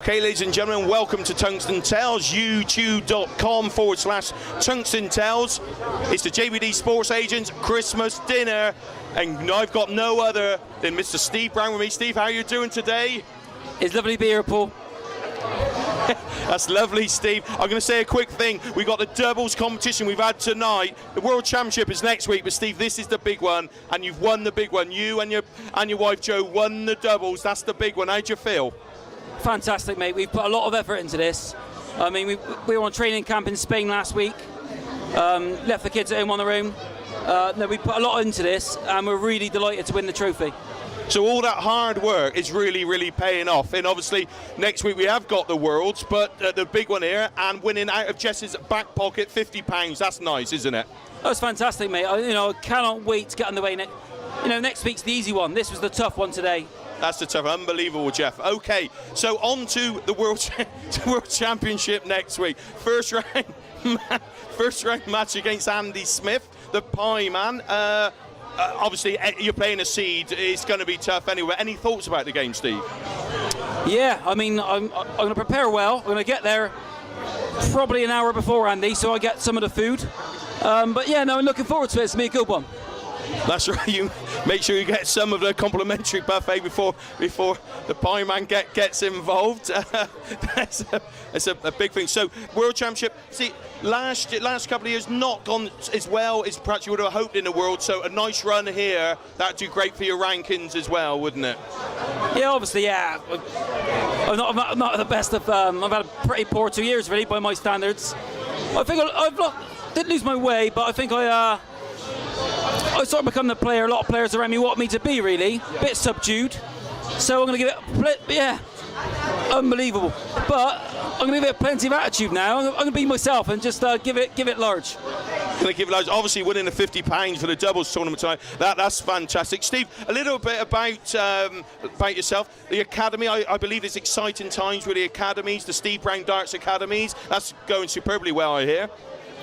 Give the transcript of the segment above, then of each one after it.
Okay, ladies and gentlemen, welcome to Tungstentales, youtube.com/Tungstentales. It's the JBD Sports Agents Christmas dinner, and I've got no other than Mr. Steve Brown with me. Steve, how are you doing today? It's lovely to be here, Paul. That's lovely, Steve. I'm going to say a quick thing. We got the doubles competition we've had tonight. The World Championship is next week, but Steve, this is the big one, and you've won the big one. You and your wife Jo won the doubles. That's the big one. How'd you feel? Fantastic, mate. We've put a lot of effort into this. I mean, we were on training camp in Spain last week. Left the kids at home on their own. No, we put a lot into this, and we're really delighted to win the trophy. So all that hard work is really, really paying off. And obviously, next week we have got the Worlds, but the big one here, and winning out of Jess's back pocket, £50. That's nice, isn't it? That's fantastic, mate. I cannot wait to get underway. Next week's the easy one. This was the tough one today. That's the tough, unbelievable, Jeff. Okay, so on to the World Championship next week. First round match against Andy Smith, the Pie Man. Obviously, you're playing a seed. It's going to be tough anyway. Any thoughts about the game, Steve? Yeah, I mean, I'm going to prepare well. I'm going to get there probably an hour before Andy, so I get some of the food. But yeah, no, I'm looking forward to it. It's going to be a good one. That's right. You make sure you get some of the complimentary buffet before the Pie Man gets involved. That's a big thing. So World Championship. See, last couple of years not gone as well as perhaps you would have hoped in the world. So a nice run here, that'd do great for your rankings as well, wouldn't it? Yeah, obviously, yeah. I'm not the best of. I've had a pretty poor 2 years, really, by my standards. I think didn't lose my way, but I think I sort of become the player a lot of players around me want me to be, really. A bit subdued. So I'm going to give it, yeah, unbelievable. But I'm going to give it plenty of attitude now. I'm going to be myself and just give it large. Going to give it large. Obviously winning the £50 for the doubles tournament tonight. That's fantastic. Steve, a little bit about yourself. The academy, I believe there's exciting times with the academies, the Steve Brown Darts Academies. That's going superbly well, I hear.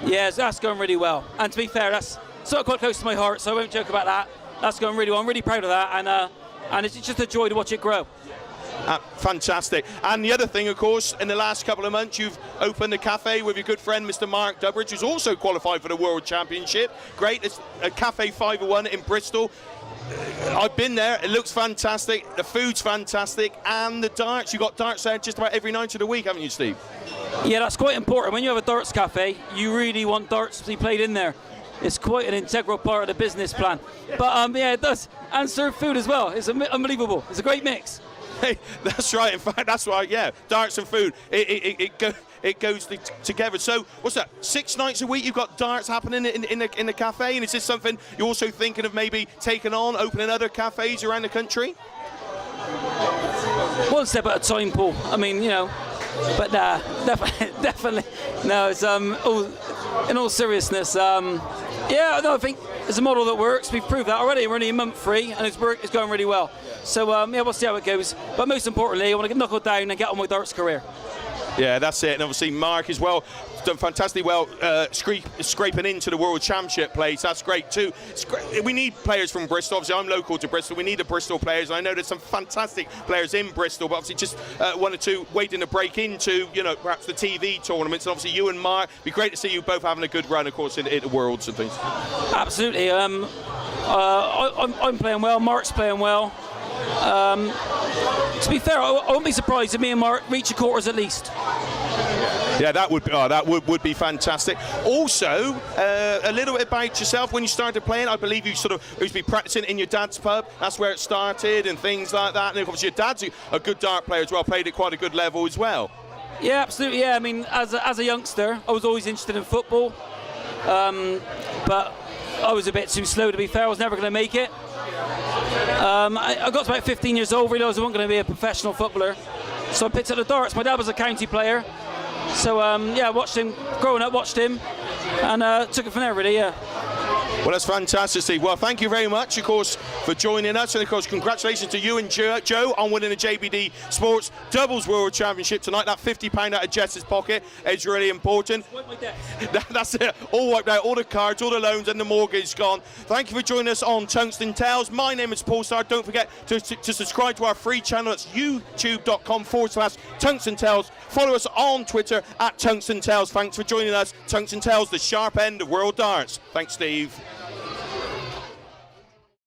Yes, that's going really well. And to be fair, that's sort of quite close to my heart, so I won't joke about that. That's going really well. I'm really proud of that, and it's just a joy to watch it grow. Fantastic. And the other thing, of course, in the last couple of months, you've opened a cafe with your good friend, Mr. Mark Durbridge, who's also qualified for the World Championship. Great. It's a Cafe 501 in Bristol. I've been there. It looks fantastic. The food's fantastic. And the darts. You've got darts there just about every night of the week, haven't you, Steve? Yeah, that's quite important. When you have a darts cafe, you really want darts to be played in there. It's quite an integral part of the business plan. But yeah, it does. And serve food as well. It's unbelievable. It's a great mix. Hey, that's right. In fact, that's why, yeah, darts and food, it goes together. So, what's that? 6 nights a week you've got darts happening in the cafe, and is this something you're also thinking of maybe taking on, opening other cafes around the country? One step at a time, Paul. I mean, but definitely. No, it's in all seriousness. Yeah, no, I think it's a model that works. We've proved that already. We're only a month free, and it's going really well. So yeah, we'll see how it goes. But most importantly, I want to knuckle down and get on my darts career. Yeah, that's it. And obviously Mark as well done fantastically well scraping into the World Championship place. That's great too. We need players from Bristol. Obviously I'm local to Bristol. We need the Bristol players. I know there's some fantastic players in Bristol, but obviously just 1 or 2 waiting to break into perhaps the TV tournaments. And obviously you and Mark, it'd be great to see you both having a good run, of course, in the Worlds and things. Absolutely. I'm playing well. Mark's playing well. To be fair, I won't be surprised if me and Mark reach the quarters at least. Yeah, that would be fantastic. Also, a little bit about yourself. When you started playing, I believe you used to be practicing in your dad's pub. That's where it started and things like that. And obviously your dad's a good dart player as well, played at quite a good level as well. Yeah, absolutely. Yeah, I mean, as a youngster, I was always interested in football, but I was a bit too slow, to be fair. I was never going to make it. I got to about 15 years old, realised I wasn't going to be a professional footballer, so I picked up the darts. My dad was a county player, so yeah, watched him growing up, and took it from there, really. Yeah. Well, that's fantastic, Steve. Well, thank you very much, of course, for joining us. And, of course, congratulations to you and Joe on winning the JBD Sports Doubles World Championship tonight. That £50 out of Jess's pocket is really important. That's it. All wiped out. All the cards, all the loans, and the mortgage gone. Thank you for joining us on Tungstentales. My name is Paul Starr. Don't forget to subscribe to our free channel. It's youtube.com/Tungstentales. Follow us on Twitter @Tungstentales. Thanks for joining us. Tungstentales, the sharp end of world darts. Thanks, Steve.